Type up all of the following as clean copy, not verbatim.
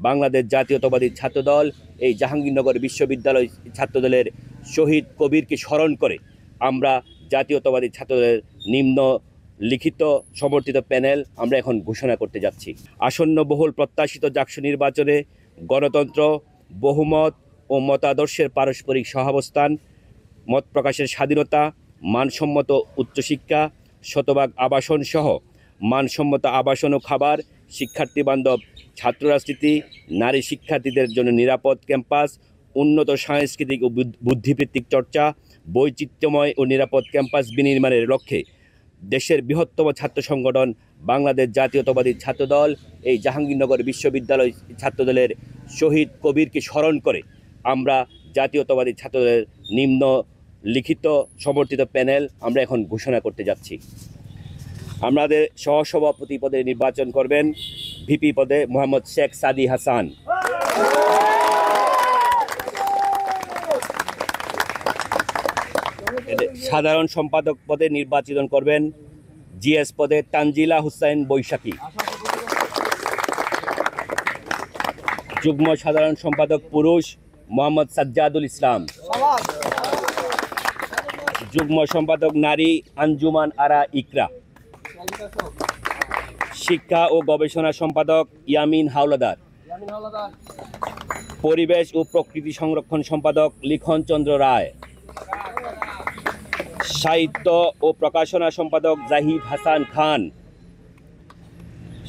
বাংলাদেশ জাতীয়তাবাদী ছাত্রদল এই জাহাঙ্গীরনগর বিশ্ববিদ্যালয় ছাত্রদলের শহীদ কবিরকে স্মরণ করে আমরা জাতীয়তাবাদী ছাত্রদলের নিম্ন লিখিত সমর্থিত প্যানেল আমরা এখন ঘোষণা করতে যাচ্ছি। আসন্ন বহুল প্রত্যাশিত জাকসু নির্বাচনে গণতন্ত্র, বহুমত ও মতাদর্শের পারস্পরিক সহাবস্থান, মত প্রকাশের স্বাধীনতা, মানসম্মত উচ্চশিক্ষা, শতভাগ আবাসন সহ মানসম্মত আবাসন ও খাবার, শিক্ষার্থী বান্ধব ছাত্র রাজনীতি, নারী শিক্ষার্থীদের জন্য নিরাপদ ক্যাম্পাস, উন্নত সাংস্কৃতিক ও বুদ্ধিবৃত্তিক চর্চা, বৈচিত্র্যময় ও নিরাপদ ক্যাম্পাস বিনির্মাণের লক্ষ্যে দেশের বৃহত্তম ছাত্র সংগঠন বাংলাদেশ জাতীয়তাবাদী ছাত্রদল এই জাহাঙ্গীরনগর বিশ্ববিদ্যালয় ছাত্রদলের শহীদ কবিরকে স্মরণ করে আমরা জাতীয়তাবাদী ছাত্রদলের নিম্ন লিখিত সমর্থিত প্যানেল আমরা এখন ঘোষণা করতে যাচ্ছি। আমাদের সহসভাপতি পদে নির্বাচন করবেন ভিপি পদে মোহাম্মদ শেখ সাদি হাসান, সাধারণ সম্পাদক পদে নির্বাচন করবেন জিএস পদে তানজিলা হুসাইন বৈশাখী, যুগ্ম সাধারণ সম্পাদক পুরুষ মোহাম্মদ সাজ্জাদুল ইসলাম, যুগ্ম সম্পাদক নারী আঞ্জুমান আরা ইকরা, শিক্ষা ও গবেষণা সম্পাদক ইয়ামিন হাওলাদার, পরিবেশ ও প্রকৃতি সংরক্ষণ সম্পাদক লিখন চন্দ্র রায়, সাহিত্য ও প্রকাশনা সম্পাদক জাহিদ হাসান খান,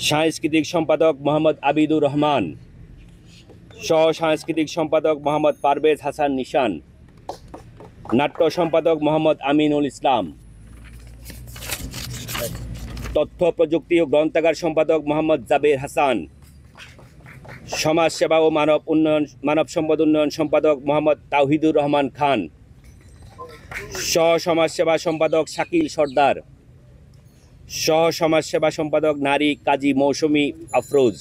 সাংস্কৃতিক সম্পাদক মোহাম্মদ আবিদুর রহমান, সহ সাংস্কৃতিক সম্পাদক মোহাম্মদ পারভেজ হাসান নিশান, নাট্য সম্পাদক মোহাম্মদ আমিনুল ইসলাম, তথ্য প্রযুক্তি ও গ্রন্থাগার সম্পাদক মোহাম্মদ জাবের হাসান, সমাজসেবা ও মানব সম্পদ উন্নয়ন সম্পাদক মোহাম্মদ তাওহিদুর রহমান খান, সহ সমাজসেবা সম্পাদক শাকিল সর্দার, সহ সমাজসেবা সম্পাদক নারী কাজী মৌসুমী আফরোজ,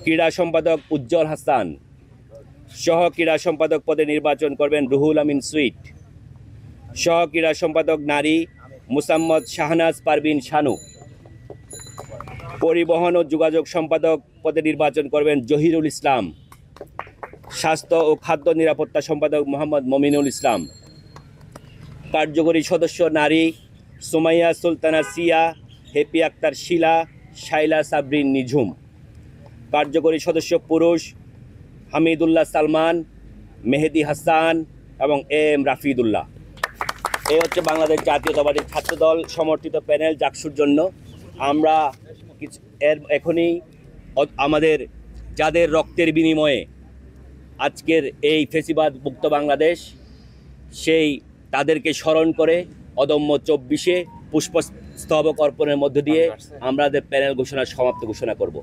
ক্রীড়া সম্পাদক উজ্জ্বল হাসান, সহ ক্রীড়া সম্পাদক পদে নির্বাচন করবেন রুহুল আমিন সুইট, সহ ক্রীড়া সম্পাদক নারী মুসাম্মদ শাহনাজ পারভিন শানু, পরিবহন ও যোগাযোগ সম্পাদক পদে নির্বাচন করবেন জহিরুল ইসলাম, স্বাস্থ্য ও খাদ্য নিরাপত্তা সম্পাদক মোহাম্মদ মমিনুল ইসলাম, কার্যকরী সদস্য নারী সুমাইয়া সুলতানা সিয়া, হেপি আক্তার শিলা, শাইলা সাবরিন নিঝুম, কার্যকরী সদস্য পুরুষ হামিদুল্লাহ সালমান, মেহেদি হাসান এবং এম রাফিদুল্লাহ। এই হচ্ছে বাংলাদেশ জাতীয়তাবাদী ছাত্রদল সমর্থিত প্যানেল জাকসুর জন্য। আমরা এখনই আমাদের যাদের রক্তের বিনিময়ে আজকের এই ফেসিবাদ মুক্ত বাংলাদেশ, সেই তাদেরকে স্মরণ করে অদম্য 24-এ পুষ্পস্তবক অর্পণের মধ্য দিয়ে আমাদের প্যানেল সমাপ্ত ঘোষণা করব।